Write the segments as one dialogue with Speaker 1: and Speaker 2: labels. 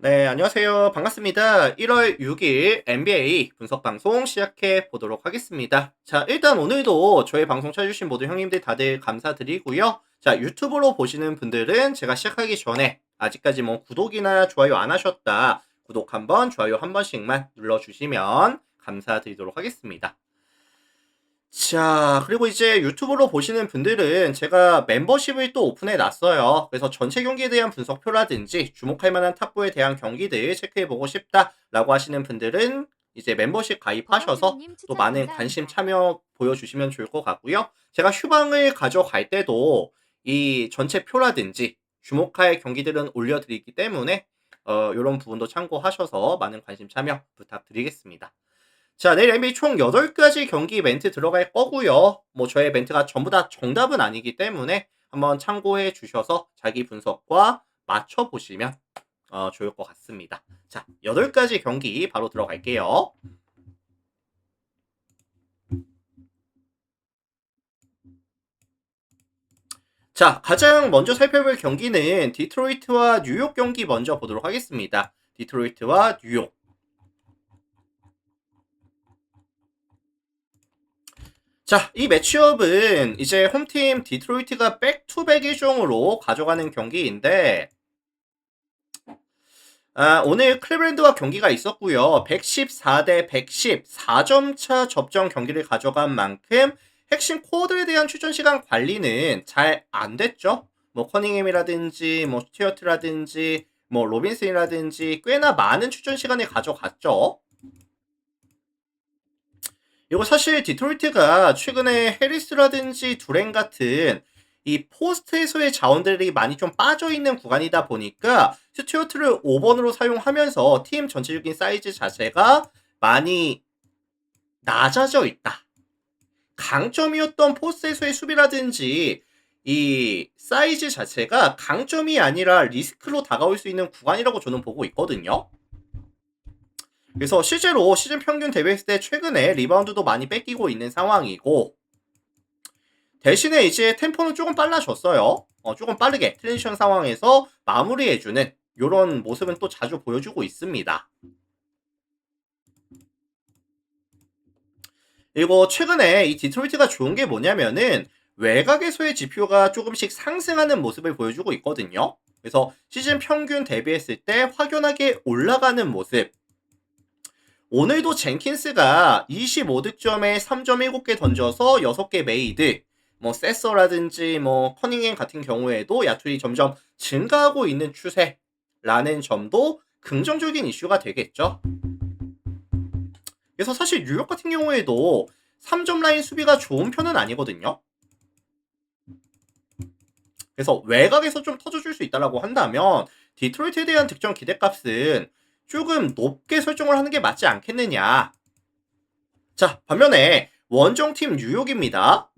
Speaker 1: 네, 안녕하세요. 반갑습니다. 1월 6일 NBA 분석 방송 시작해 보도록 하겠습니다. 자, 일단 오늘도 저희 방송 찾아주신 모든 형님들 다들 감사드리고요. 자, 유튜브로 보시는 분들은 제가 시작하기 전에 아직까지 뭐 구독이나 좋아요 안 하셨다. 구독 한번, 좋아요 한 번씩만 눌러주시면 감사드리도록 하겠습니다. 자, 그리고 이제 유튜브로 보시는 분들은 제가 멤버십을 또 오픈해 놨어요. 그래서 전체 경기에 대한 분석표라든지 주목할 만한 탁구에 대한 경기들 체크해 보고 싶다라고 하시는 분들은 이제 멤버십 가입하셔서
Speaker 2: 버거님님
Speaker 1: 또
Speaker 2: 추천
Speaker 1: 많은 관심
Speaker 2: 감사합니다.
Speaker 1: 참여 보여주시면 좋을 것 같고요. 제가 휴방을 가져갈 때도 이 전체 표라든지 주목할 경기들은 올려드리기 때문에 이런 부분도 참고하셔서 많은 관심 참여 부탁드리겠습니다. 자, 내일 NBA 총 8가지 경기 멘트 들어갈 거고요. 뭐 저의 멘트가 전부 다 정답은 아니기 때문에 한번 참고해 주셔서 자기 분석과 맞춰 보시면 좋을 것 같습니다. 자, 8가지 경기 바로 들어갈게요. 자, 가장 먼저 살펴볼 경기는 디트로이트와 뉴욕 경기 먼저 보도록 하겠습니다. 디트로이트와 뉴욕. 자, 이 매치업은 이제 홈팀 디트로이트가 백투백 일정으로 가져가는 경기인데 오늘 클리블랜드와 경기가 있었고요. 114대 110, 4점 차 접전 경기를 가져간 만큼 핵심 코어들에 대한 출전 시간 관리는 잘 안 됐죠. 뭐 커닝햄이라든지 뭐 스튜어트라든지 뭐 로빈슨이라든지 꽤나 많은 출전 시간을 가져갔죠. 이거 사실 디트로이트가 최근에 해리스라든지 두렌 같은 이 포스트에서의 자원들이 많이 좀 빠져있는 구간이다 보니까 스튜어트를 5번으로 사용하면서 팀 전체적인 사이즈 자체가 많이 낮아져 있다. 강점이었던 포스트에서의 수비라든지 이 사이즈 자체가 강점이 아니라 리스크로 다가올 수 있는 구간이라고 저는 보고 있거든요. 그래서 실제로 시즌 평균 대비했을 때 최근에 리바운드도 많이 뺏기고 있는 상황이고 대신에 이제 템포는 조금 빨라졌어요. 조금 빠르게 트랜지션 상황에서 마무리해주는 이런 모습은 또 자주 보여주고 있습니다. 그리고 최근에 이 디트로이트가 좋은 게 뭐냐면은 외곽에서의 지표가 조금씩 상승하는 모습을 보여주고 있거든요. 그래서 시즌 평균 대비했을 때 확연하게 올라가는 모습. 오늘도 젠킨스가 25득점에 3점 7개 던져서 6개 메이드, 뭐 세서라든지 뭐 커닝햄 같은 경우에도 야투이 점점 증가하고 있는 추세라는 점도 긍정적인 이슈가 되겠죠. 그래서 사실 뉴욕 같은 경우에도 3점 라인 수비가 좋은 편은 아니거든요. 그래서 외곽에서 좀 터져줄 수 있다라고 한다면 디트로이트에 대한 득점 기대값은 조금 높게 설정을 하는 게 맞지 않겠느냐. 자, 반면에 원정팀 뉴욕입니다.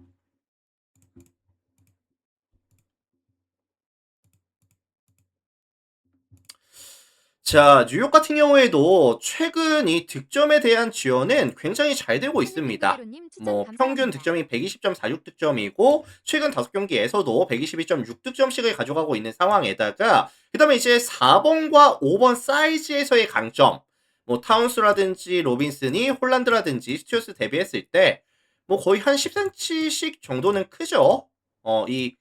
Speaker 1: 자, 뉴욕 같은 경우에도 최근 이 득점에 대한 지원은 굉장히 잘 되고 있습니다.
Speaker 2: 핑크니비게로님 추천
Speaker 1: 뭐 평균
Speaker 2: 감사합니다.
Speaker 1: 득점이 120.46득점이고 최근 5경기에서도 122.6득점씩을 가져가고 있는 상황에다가 그다음에 이제 4번과 5번 사이즈에서의 강점 뭐 타운스라든지 로빈슨이 홀란드라든지 스튜어스 대비했을 때 뭐 거의 한 10cm씩 정도는 크죠. 이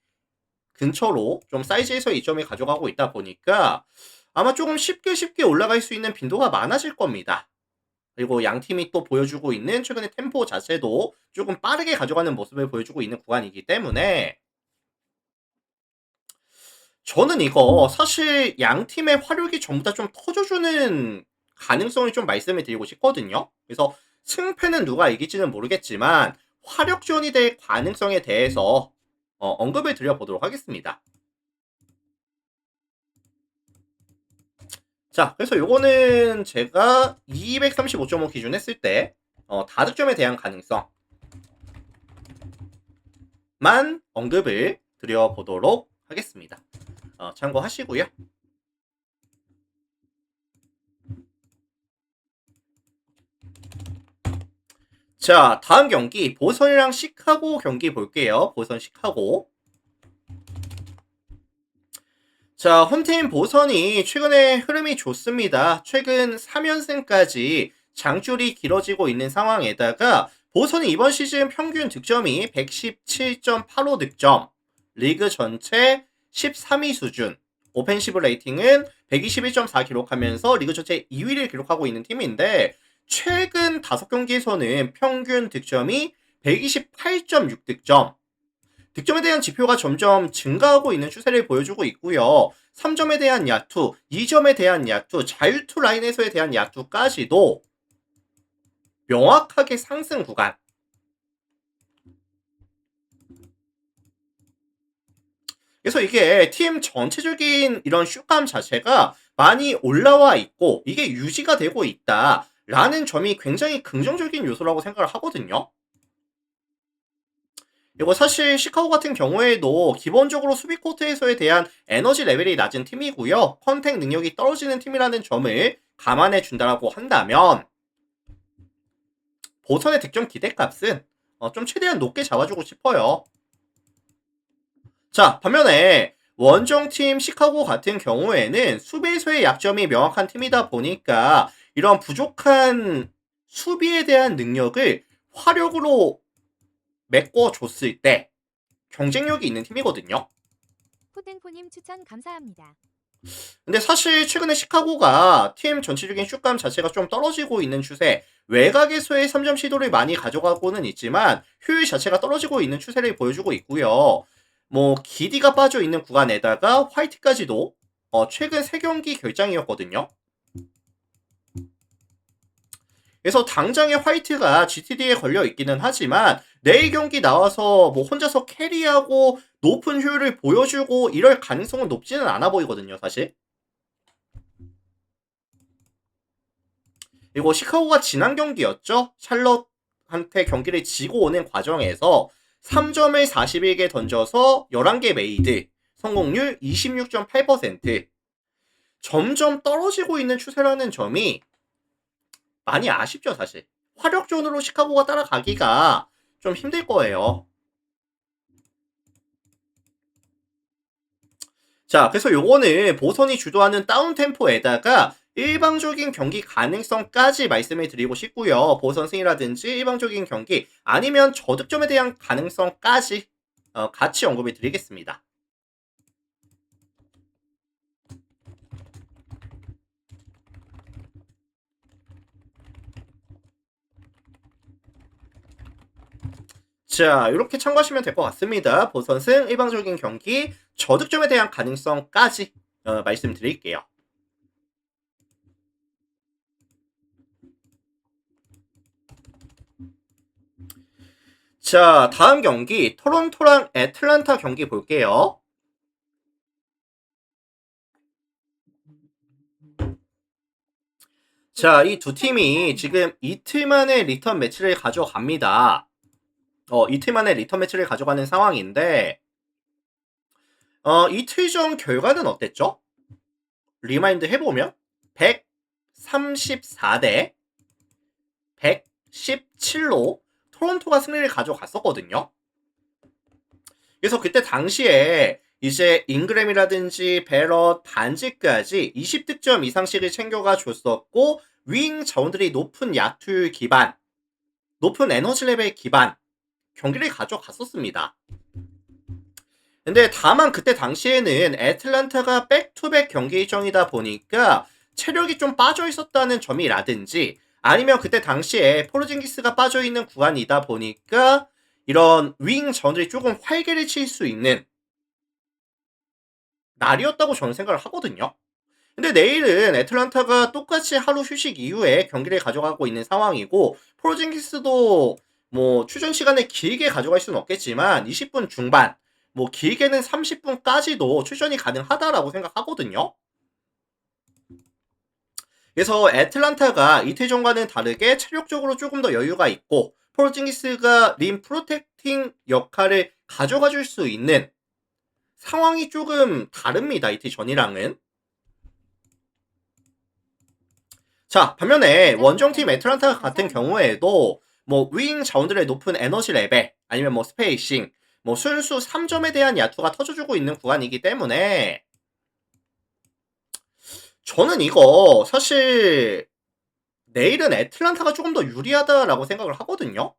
Speaker 1: 근처로 좀 사이즈에서 이점을 가져가고 있다 보니까 아마 조금 쉽게 올라갈 수 있는 빈도가 많아질 겁니다. 그리고 양 팀이 또 보여주고 있는 최근의 템포 자체도 조금 빠르게 가져가는 모습을 보여주고 있는 구간이기 때문에 저는 이거 사실 양 팀의 화력이 전부 다 좀 터져주는 가능성을 좀 말씀을 드리고 싶거든요. 그래서 승패는 누가 이길지는 모르겠지만 화력전이 될 가능성에 대해서 언급을 드려보도록 하겠습니다. 자, 그래서 요거는 제가 235.5 기준 했을 때 다득점에 대한 가능성만 언급을 드려보도록 하겠습니다. 참고하시고요. 자, 다음 경기 보선이랑 시카고 경기 볼게요. 보선 시카고. 자, 홈팀 보선이 최근에 흐름이 좋습니다. 최근 3연승까지 장줄이 길어지고 있는 상황에다가 보선이 이번 시즌 평균 득점이 117.85 득점, 리그 전체 13위 수준, 오펜시브 레이팅은 121.4 기록하면서 리그 전체 2위를 기록하고 있는 팀인데 최근 5경기에서는 평균 득점이 128.6 득점, 득점에 대한 지표가 점점 증가하고 있는 추세를 보여주고 있고요. 3점에 대한 야투, 2점에 대한 야투, 자유투 라인에서에 대한 야투까지도 명확하게 상승 구간. 그래서 이게 팀 전체적인 이런 슛감 자체가 많이 올라와 있고 이게 유지가 되고 있다라는 점이 굉장히 긍정적인 요소라고 생각을 하거든요. 이거 사실 시카고 같은 경우에도 기본적으로 수비 코트에서에 대한 에너지 레벨이 낮은 팀이고요. 컨택 능력이 떨어지는 팀이라는 점을 감안해 준다라고 한다면 보선의 득점 기대값은 좀 최대한 높게 잡아주고 싶어요. 자, 반면에 원정팀 시카고 같은 경우에는 수비에서의 약점이 명확한 팀이다 보니까 이런 부족한 수비에 대한 능력을 화력으로 메꿔줬을 때 경쟁력이 있는 팀이거든요.
Speaker 2: 푸든포님 추천 감사합니다.
Speaker 1: 근데 사실 최근에 시카고가 팀 전체적인 슛감 자체가 좀 떨어지고 있는 추세, 외곽에서의 3점 시도를 많이 가져가고는 있지만 효율 자체가 떨어지고 있는 추세를 보여주고 있고요. 뭐 기디가 빠져 있는 구간에다가 화이트까지도 최근 3경기 결장이었거든요. 그래서 당장의 화이트가 GTD에 걸려 있기는 하지만 내일 경기 나와서 뭐 혼자서 캐리하고 높은 효율을 보여주고 이럴 가능성은 높지는 않아 보이거든요, 사실. 그리고 시카고가 지난 경기였죠. 샬럿한테 경기를 지고 오는 과정에서 3점을 41개 던져서 11개 메이드, 성공률 26.8%. 점점 떨어지고 있는 추세라는 점이 많이 아쉽죠, 사실. 화력존으로 시카고가 따라가기가 좀 힘들 거예요. 자, 그래서 요거는 보선이 주도하는 다운템포에다가 일방적인 경기 가능성까지 말씀을 드리고 싶고요. 보선 승이라든지 일방적인 경기 아니면 저득점에 대한 가능성까지 같이 언급을 드리겠습니다. 자, 이렇게 참고하시면 될 것 같습니다. 보선승 일방적인 경기 저득점에 대한 가능성까지 말씀드릴게요. 자, 다음 경기 토론토랑 애틀란타 경기 볼게요. 자, 이 두 팀이 지금 이틀 만에 리턴 매치를 가져갑니다. 이틀 만에 리턴 매치를 가져가는 상황인데 이틀 전 결과는 어땠죠? 리마인드 해보면 134대 117로 토론토가 승리를 가져갔었거든요. 그래서 그때 당시에 이제 잉그램이라든지 베럿, 반지까지 20득점 이상씩을 챙겨가 줬었고 윙 자원들이 높은 야투율 기반, 높은 에너지 레벨 기반 경기를 가져갔었습니다. 근데 다만 그때 당시에는 애틀란타가 백투백 경기 일정이다 보니까 체력이 좀 빠져 있었다는 점이라든지 아니면 그때 당시에 포르징기스가 빠져 있는 구간이다 보니까 이런 윙 전들이 조금 활개를 칠 수 있는 날이었다고 저는 생각을 하거든요. 근데 내일은 애틀란타가 똑같이 하루 휴식 이후에 경기를 가져가고 있는 상황이고 포르징기스도 뭐 출전 시간을 길게 가져갈 수는 없겠지만 20분 중반 뭐 길게는 30분까지도 출전이 가능하다라고 생각하거든요. 그래서 애틀란타가 이태전과는 다르게 체력적으로 조금 더 여유가 있고 포르징기스가 림 프로텍팅 역할을 가져가 줄 수 있는 상황이 조금 다릅니다. 이태전이랑은. 자, 반면에 원정팀 애틀란타 같은 경우에도 뭐 윙 자원들의 높은 에너지 레벨 아니면 뭐 스페이싱 뭐 순수 3점에 대한 야투가 터져주고 있는 구간이기 때문에 저는 이거 사실 내일은 애틀란타가 조금 더 유리하다라고 생각을 하거든요.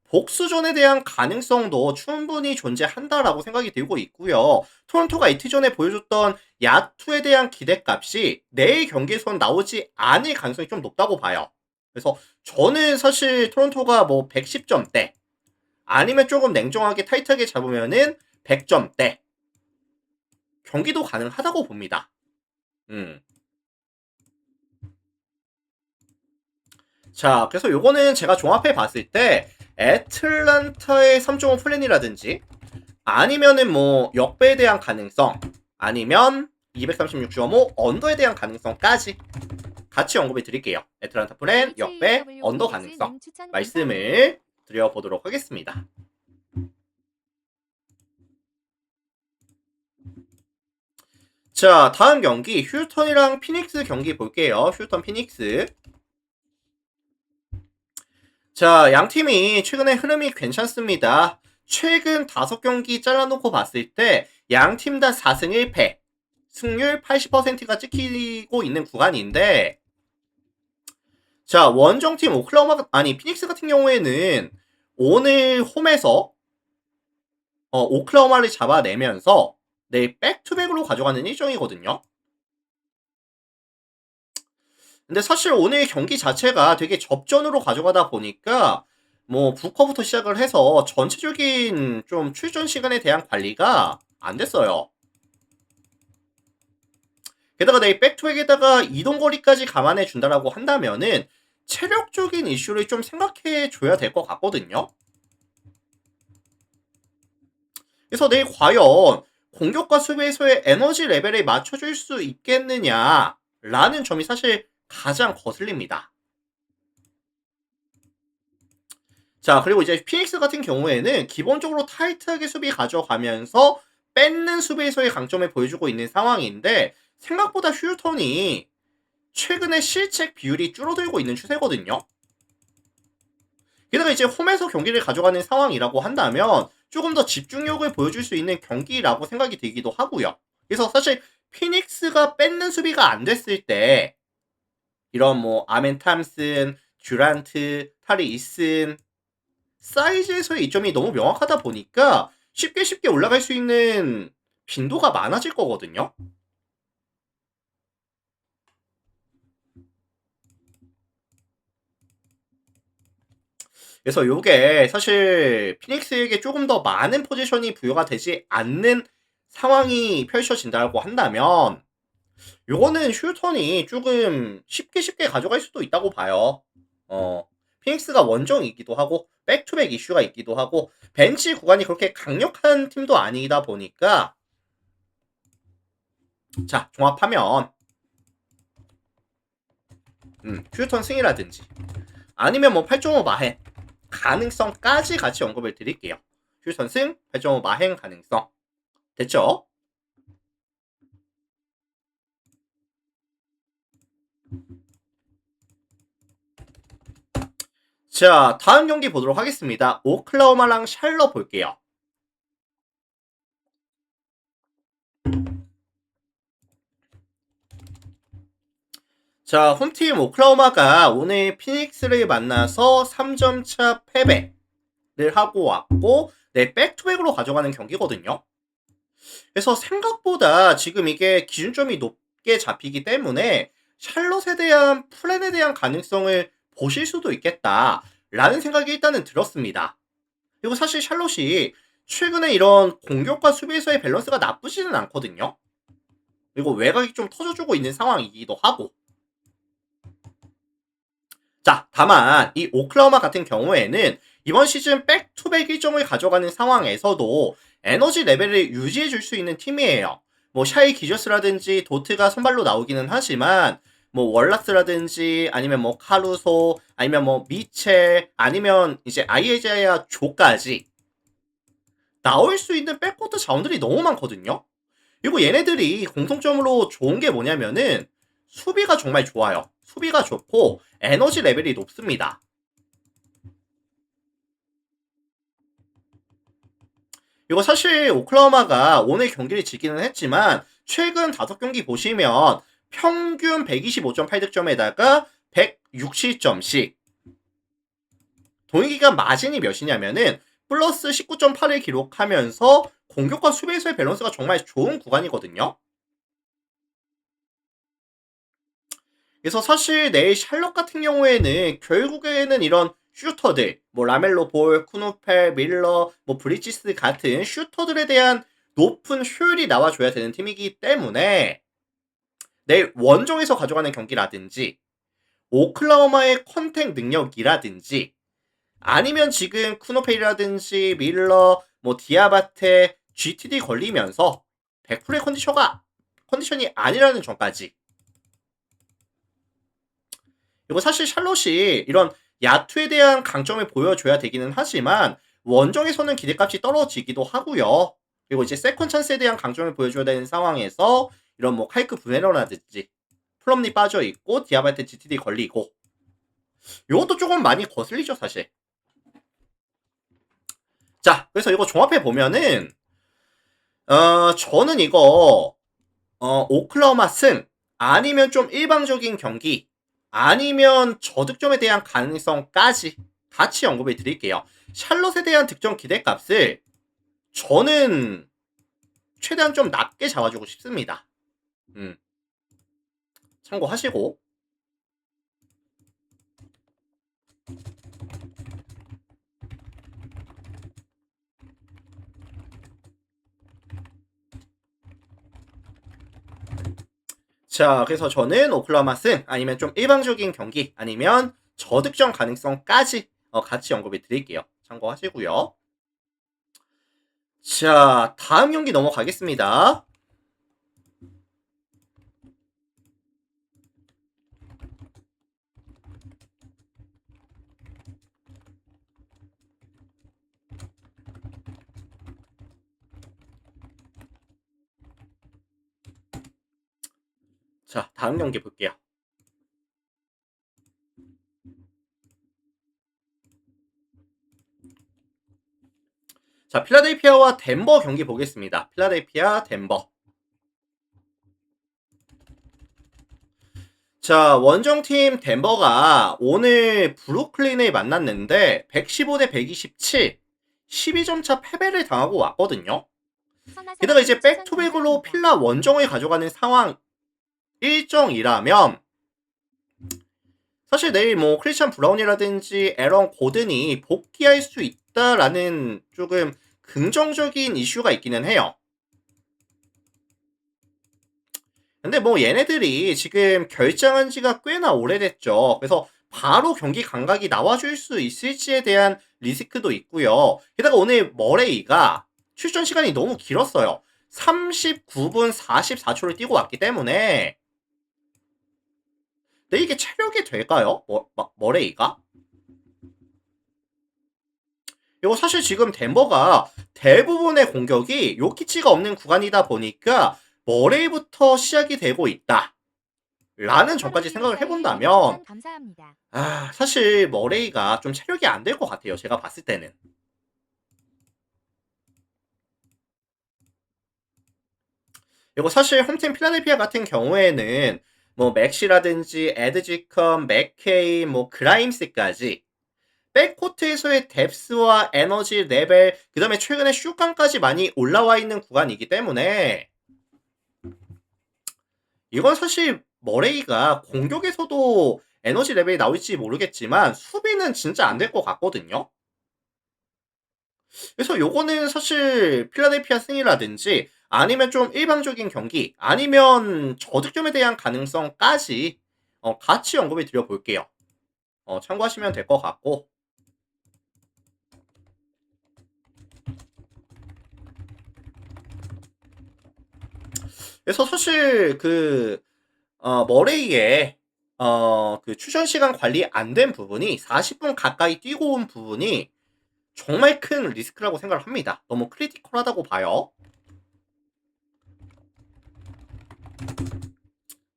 Speaker 1: 복수전에 대한 가능성도 충분히 존재한다라고 생각이 들고 있고요. 토론토가 이틀 전에 보여줬던 야투에 대한 기대값이 내일 경기에선 나오지 않을 가능성이 좀 높다고 봐요. 그래서 저는 사실 토론토가 뭐 110점대 아니면 조금 냉정하게 타이트하게 잡으면은 100점대 경기도 가능하다고 봅니다. 자, 그래서 요거는 제가 종합해 봤을 때 애틀란타의 3.5 플랜이라든지 아니면은 뭐 역배에 대한 가능성 아니면 236.5 언더에 대한 가능성까지 같이 언급해 드릴게요. 애틀란타 플랜, 역배, 언더 가능성 말씀을 드려보도록 하겠습니다. 자, 다음 경기 휴턴이랑 피닉스 경기 볼게요. 휴턴 피닉스. 자, 양 팀이 최근에 흐름이 괜찮습니다. 최근 5경기 잘라놓고 봤을 때 양 팀 다 4승 1패, 승률 80%가 찍히고 있는 구간인데, 자, 원정팀 피닉스 같은 경우에는 오늘 홈에서 오클라호마를 잡아내면서 내일 백투백으로 가져가는 일정이거든요. 근데 사실 오늘 경기 자체가 되게 접전으로 가져가다 보니까 뭐 부커부터 시작을 해서 전체적인 좀 출전 시간에 대한 관리가 안 됐어요. 게다가 내일 백투백에다가 이동거리까지 감안해 준다라고 한다면은 체력적인 이슈를 좀 생각해 줘야 될 것 같거든요. 그래서 내일 과연 공격과 수비에서의 에너지 레벨을 맞춰줄 수 있겠느냐라는 점이 사실 가장 거슬립니다. 자, 그리고 이제 피닉스 같은 경우에는 기본적으로 타이트하게 수비 가져가면서 뺏는 수비에서의 강점을 보여주고 있는 상황인데 생각보다 휴턴이 최근에 실책 비율이 줄어들고 있는 추세거든요. 게다가 이제 홈에서 경기를 가져가는 상황이라고 한다면 조금 더 집중력을 보여줄 수 있는 경기라고 생각이 들기도 하고요. 그래서 사실 피닉스가 뺏는 수비가 안 됐을 때 이런 뭐 아멘 탐슨, 듀란트, 타리 이슨 사이즈에서의 이점이 너무 명확하다 보니까 쉽게 올라갈 수 있는 빈도가 많아질 거거든요. 그래서 요게 사실 피닉스에게 조금 더 많은 포지션이 부여가 되지 않는 상황이 펼쳐진다고 한다면 요거는 휴턴이 조금 쉽게 가져갈 수도 있다고 봐요. 피닉스가 원정이기도 하고 백투백 이슈가 있기도 하고 벤치 구간이 그렇게 강력한 팀도 아니다 보니까 자, 종합하면 휴턴 승이라든지 아니면 뭐 8.5 마행 가능성까지 같이 언급을 드릴게요. 휴턴 승, 8.5 마행 가능성. 됐죠? 자, 다음 경기 보도록 하겠습니다. 오클라호마랑 샬럿 볼게요. 자, 홈팀 오클라호마가 오늘 피닉스를 만나서 3점 차 패배를 하고 왔고, 네, 백투백으로 가져가는 경기거든요. 그래서 생각보다 지금 이게 기준점이 높게 잡히기 때문에 샬럿에 대한 플랜에 대한 가능성을 보실 수도 있겠다라는 생각이 일단은 들었습니다. 그리고 사실 샬롯이 최근에 이런 공격과 수비에서의 밸런스가 나쁘지는 않거든요. 그리고 외곽이 좀 터져주고 있는 상황이기도 하고. 자, 다만 이 오클라호마 같은 경우에는 이번 시즌 백투백 일정을 가져가는 상황에서도 에너지 레벨을 유지해 줄 수 있는 팀이에요. 뭐 샤이 기저스라든지 도트가 선발로 나오기는 하지만 뭐 월락스라든지 아니면 뭐 카루소 아니면 뭐 미첼 아니면 이제 아이에자야 조까지 나올 수 있는 백코트 자원들이 너무 많거든요. 그리고 얘네들이 공통점으로 좋은 게 뭐냐면은 수비가 정말 좋아요. 수비가 좋고 에너지 레벨이 높습니다. 이거 사실 오클라호마가 오늘 경기를 지기는 했지만 최근 5경기 보시면 평균 125.8득점에다가 160점씩. 동일기간 마진이 몇이냐면은 플러스 19.8을 기록하면서 공격과 수비에서의 밸런스가 정말 좋은 구간이거든요. 그래서 사실 내일 샬럿 같은 경우에는 결국에는 이런 슈터들, 뭐 라멜로 볼, 쿠누펠, 밀러, 뭐 브리지스 같은 슈터들에 대한 높은 효율이 나와줘야 되는 팀이기 때문에 내일 원정에서 가져가는 경기라든지 오클라호마의 컨택 능력이라든지 아니면 지금 쿠노페이라든지 밀러, 뭐 디아바테, GTD 걸리면서 100%의 컨디션이 아니라는 점까지. 그리고 사실 샬롯이 이런 야투에 대한 강점을 보여줘야 되기는 하지만 원정에서는 기대값이 떨어지기도 하고요. 그리고 이제 세컨 찬스에 대한 강점을 보여줘야 되는 상황에서 이런 뭐 칼크 브레너라든지 플럼리 빠져 있고 디아바테 GTD 걸리고 이것도 조금 많이 거슬리죠 사실. 자, 그래서 이거 종합해 보면은 저는 이거 오클라호마 승 아니면 좀 일방적인 경기 아니면 저득점에 대한 가능성까지 같이 언급을 드릴게요. 샬럿에 대한 득점 기대값을 저는 최대한 좀 낮게 잡아주고 싶습니다. 참고하시고. 자, 그래서 저는 오클라호마 승 아니면 좀 일방적인 경기 아니면 저득점 가능성까지 같이 언급을 드릴게요. 참고하시고요. 자, 다음 경기 넘어가겠습니다. 자, 다음 경기 볼게요. 자, 필라델피아와 덴버 경기 보겠습니다. 필라델피아, 덴버. 자, 원정팀 덴버가 오늘 브루클린을 만났는데 115대 127, 12점 차 패배를 당하고 왔거든요. 게다가 이제 백투백으로 필라 원정을 가져가는 상황 일정이라면 사실 내일 뭐 크리스찬 브라운이라든지 에런 고든이 복귀할 수 있다라는 조금 긍정적인 이슈가 있기는 해요. 근데 뭐 얘네들이 지금 결장한 지가 꽤나 오래됐죠. 그래서 바로 경기 감각이 나와줄 수 있을지에 대한 리스크도 있고요. 게다가 오늘 머레이가 출전 시간이 너무 길었어요. 39분 44초를 뛰고 왔기 때문에 근데 이게 체력이 될까요? 머레이가? 이거 사실 지금 덴버가 대부분의 공격이 요키치가 없는 구간이다 보니까 머레이부터 시작이 되고 있다. 라는 점까지 생각을 해본다면 사실 머레이가 좀 체력이 안 될 것 같아요. 제가 봤을 때는. 그리고 사실 홈팀 필라델피아 같은 경우에는 뭐 맥시라든지 에드지컴, 맥케이, 뭐 그라임스까지 백코트에서의 뎁스와 에너지 레벨, 그 다음에 최근에 슈깡까지 많이 올라와 있는 구간이기 때문에 이건 사실 머레이가 공격에서도 에너지 레벨이 나올지 모르겠지만 수비는 진짜 안 될 것 같거든요. 그래서 요거는 사실 필라델피아 승이라든지 아니면 좀 일방적인 경기 아니면 저득점에 대한 가능성까지 같이 언급을 드려볼게요. 참고하시면 될 것 같고 그래서 사실 머레이의 그 출전 시간 관리 안 된 부분이 40분 가까이 뛰고 온 부분이 정말 큰 리스크라고 생각을 합니다. 너무 크리티컬하다고 봐요.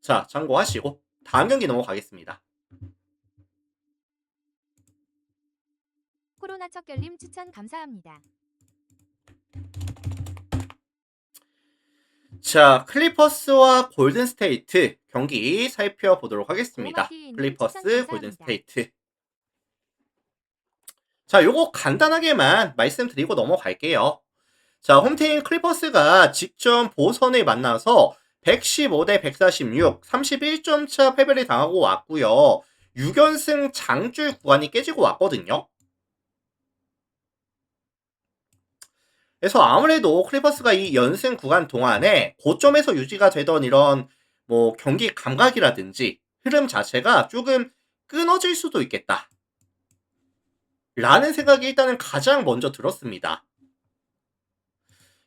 Speaker 1: 자, 참고하시고 다음 경기 넘어가겠습니다.
Speaker 2: 코로나 척결님 추천 감사합니다.
Speaker 1: 자, 클리퍼스와 골든스테이트 경기 살펴보도록 하겠습니다.
Speaker 2: 고마키님
Speaker 1: 클리퍼스,
Speaker 2: 추천
Speaker 1: 골든
Speaker 2: 감사합니다.
Speaker 1: 스테이트. 자, 요거 간단하게만 말씀드리고 넘어갈게요. 자, 홈팀 클리퍼스가 직전 보선을 만나서 115대 146, 31점 차 패배를 당하고 왔고요. 6연승 장줄 구간이 깨지고 왔거든요. 그래서 아무래도 클리퍼스가 이 연승 구간 동안에 고점에서 유지가 되던 이런 뭐 경기 감각이라든지 흐름 자체가 조금 끊어질 수도 있겠다. 라는 생각이 일단은 가장 먼저 들었습니다.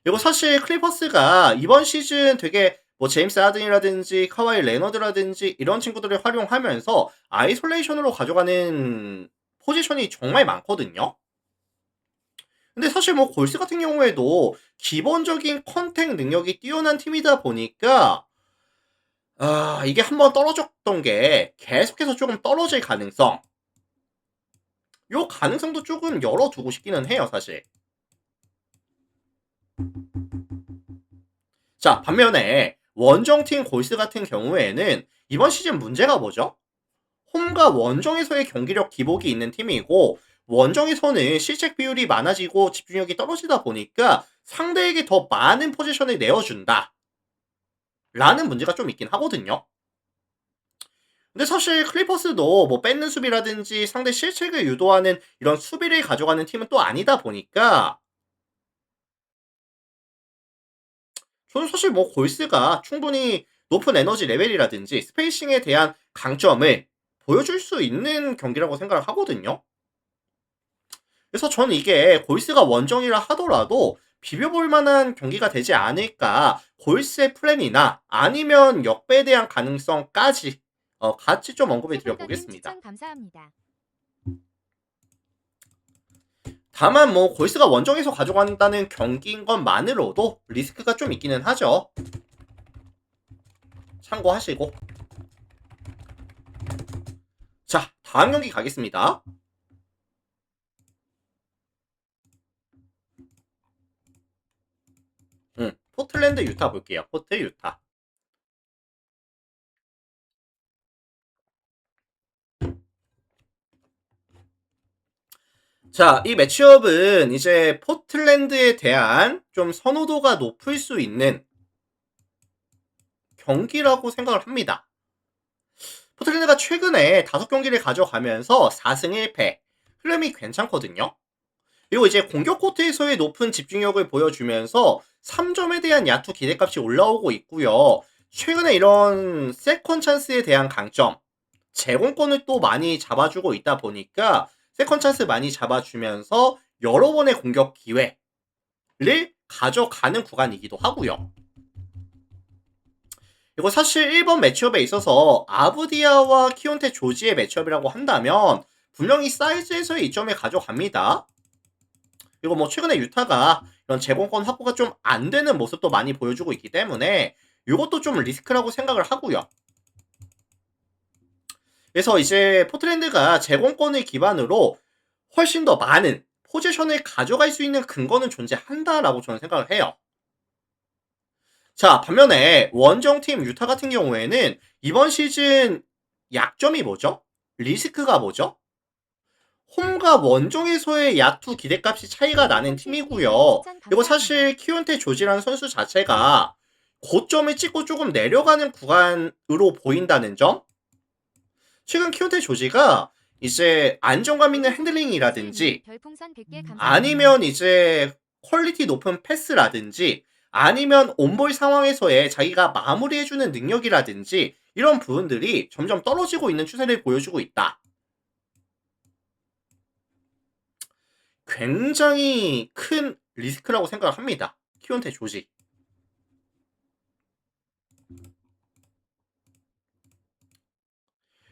Speaker 1: 그리고 사실 클리퍼스가 이번 시즌 되게 뭐 제임스 하든이라든지 카와이 레너드라든지 이런 친구들을 활용하면서 아이솔레이션으로 가져가는 포지션이 정말 많거든요. 근데 사실 뭐 골스 같은 경우에도 기본적인 컨택 능력이 뛰어난 팀이다 보니까 이게 한번 떨어졌던 게 계속해서 조금 떨어질 가능성, 요 가능성도 조금 열어두고 싶기는 해요, 사실. 자, 반면에 원정팀 골스 같은 경우에는 이번 시즌 문제가 뭐죠? 홈과 원정에서의 경기력 기복이 있는 팀이고, 원정에서는 실책 비율이 많아지고 집중력이 떨어지다 보니까 상대에게 더 많은 포지션을 내어준다 라는 문제가 좀 있긴 하거든요. 근데 사실 클리퍼스도 뭐 뺏는 수비라든지 상대 실책을 유도하는 이런 수비를 가져가는 팀은 또 아니다 보니까 저는 사실 뭐 골스가 충분히 높은 에너지 레벨이라든지 스페이싱에 대한 강점을 보여줄 수 있는 경기라고 생각을 하거든요. 그래서 저는 이게 골스가 원정이라 하더라도 비벼볼 만한 경기가 되지 않을까. 골스의 플랜이나 아니면 역배에 대한 가능성까지 같이 좀 언급해
Speaker 2: 최불더님
Speaker 1: 드려보겠습니다.
Speaker 2: 추천 감사합니다.
Speaker 1: 다만 뭐 골스가 원정에서 가져간다는 경기인 것만으로도 리스크가 좀 있기는 하죠. 참고하시고. 자, 다음 경기 가겠습니다. 포틀랜드 유타 볼게요. 포트 유타. 자, 이 매치업은 이제 포틀랜드에 대한 좀 선호도가 높을 수 있는 경기라고 생각을 합니다. 포틀랜드가 최근에 5경기를 가져가면서 4승 1패. 흐름이 괜찮거든요. 그리고 이제 공격 코트에서의 높은 집중력을 보여주면서 3점에 대한 야투 기대값이 올라오고 있고요. 최근에 이런 세컨 찬스에 대한 강점, 제공권을 또 많이 잡아주고 있다 보니까 세컨 찬스 많이 잡아주면서 여러 번의 공격 기회를 가져가는 구간이기도 하고요. 그리고 사실 1번 매치업에 있어서 아브디아와 키온테 조지의 매치업이라고 한다면 분명히 사이즈에서의 이점을 가져갑니다. 그리고 뭐 최근에 유타가 이런 제공권 확보가 좀 안 되는 모습도 많이 보여주고 있기 때문에 이것도 좀 리스크라고 생각을 하고요. 그래서 이제 포틀랜드가 제공권을 기반으로 훨씬 더 많은 포지션을 가져갈 수 있는 근거는 존재한다라고 저는 생각을 해요. 자, 반면에 원정팀 유타 같은 경우에는 이번 시즌 약점이 뭐죠? 리스크가 뭐죠? 홈과 원정에서의 야투 기대값이 차이가 나는 팀이고요. 그리고 사실 키온테 조지라는 선수 자체가 고점을 찍고 조금 내려가는 구간으로 보인다는 점. 최근 키온테 조지가 이제 안정감 있는 핸들링이라든지
Speaker 2: 별풍선 100개 감사합니다.
Speaker 1: 아니면 이제 퀄리티 높은 패스라든지 아니면 온볼 상황에서의 자기가 마무리해주는 능력이라든지 이런 부분들이 점점 떨어지고 있는 추세를 보여주고 있다. 굉장히 큰 리스크라고 생각을 합니다. 키온테 조지.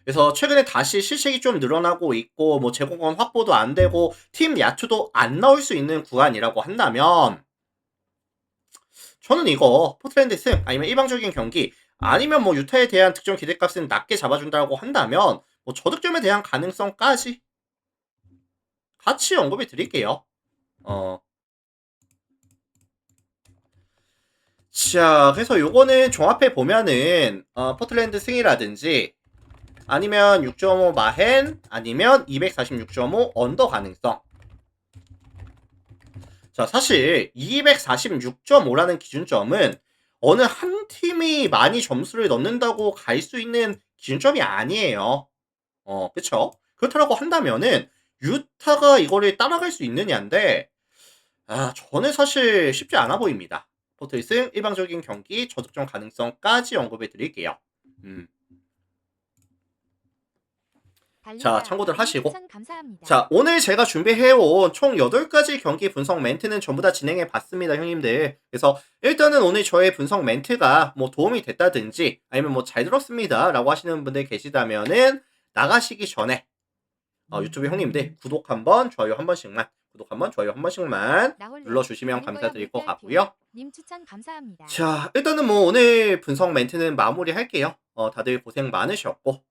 Speaker 1: 그래서 최근에 다시 실책이 좀 늘어나고 있고 뭐 제공권 확보도 안 되고 팀 야투도 안 나올 수 있는 구간이라고 한다면 저는 이거 포틀랜드 승 아니면 일방적인 경기 아니면 뭐 유타에 대한 득점 기대값은 낮게 잡아준다고 한다면 뭐 저득점에 대한 가능성까지 같이 언급해 드릴게요. 자, 그래서 요거는 종합해 보면은 포틀랜드 승이라든지 아니면 6.5 마헨 아니면 246.5 언더 가능성. 자, 사실 246.5라는 기준점은 어느 한 팀이 많이 점수를 넣는다고 갈 수 있는 기준점이 아니에요. 그쵸? 그렇다고 한다면은 유타가 이거를 따라갈 수 있느냐인데 저는 사실 쉽지 않아 보입니다. 포틀승 일방적인 경기 저득점 가능성까지 언급해 드릴게요. 자, 참고들
Speaker 2: 달리자님
Speaker 1: 하시고.
Speaker 2: 추천 감사합니다.
Speaker 1: 자, 오늘 제가 준비해온 총 8가지 경기 분석 멘트는 전부 다 진행해 봤습니다, 형님들. 그래서 일단은 오늘 저의 분석 멘트가 뭐 도움이 됐다든지 아니면 뭐 잘 들었습니다 라고 하시는 분들 계시다면은 나가시기 전에 유튜브 형님들 구독 한번, 좋아요 한 번씩만, 구독 한번, 좋아요 한 번씩만
Speaker 2: 나홀레
Speaker 1: 눌러주시면
Speaker 2: 가는 거야
Speaker 1: 감사드릴 것
Speaker 2: 물결표.
Speaker 1: 같고요.
Speaker 2: 님 추천 감사합니다.
Speaker 1: 자, 일단은 뭐 오늘 분석 멘트는 마무리할게요. 다들 고생 많으셨고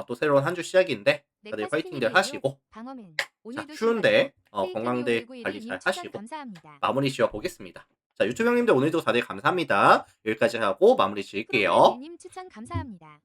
Speaker 1: 또 새로운 한 주 시작인데 다들
Speaker 2: 네카
Speaker 1: 파이팅들
Speaker 2: 스피닝
Speaker 1: 하시고
Speaker 2: 방어맨
Speaker 1: 자,
Speaker 2: 오늘도
Speaker 1: 추운데
Speaker 2: 수고하죠.
Speaker 1: 건강들
Speaker 2: K261911
Speaker 1: 관리
Speaker 2: 님
Speaker 1: 잘
Speaker 2: 추천
Speaker 1: 하시고
Speaker 2: 감사합니다.
Speaker 1: 마무리 지어 보겠습니다. 자, 유튜브 형님들 오늘도 다들 감사합니다. 여기까지 하고 마무리 지을게요.
Speaker 2: 프로라이님 추천 감사합니다.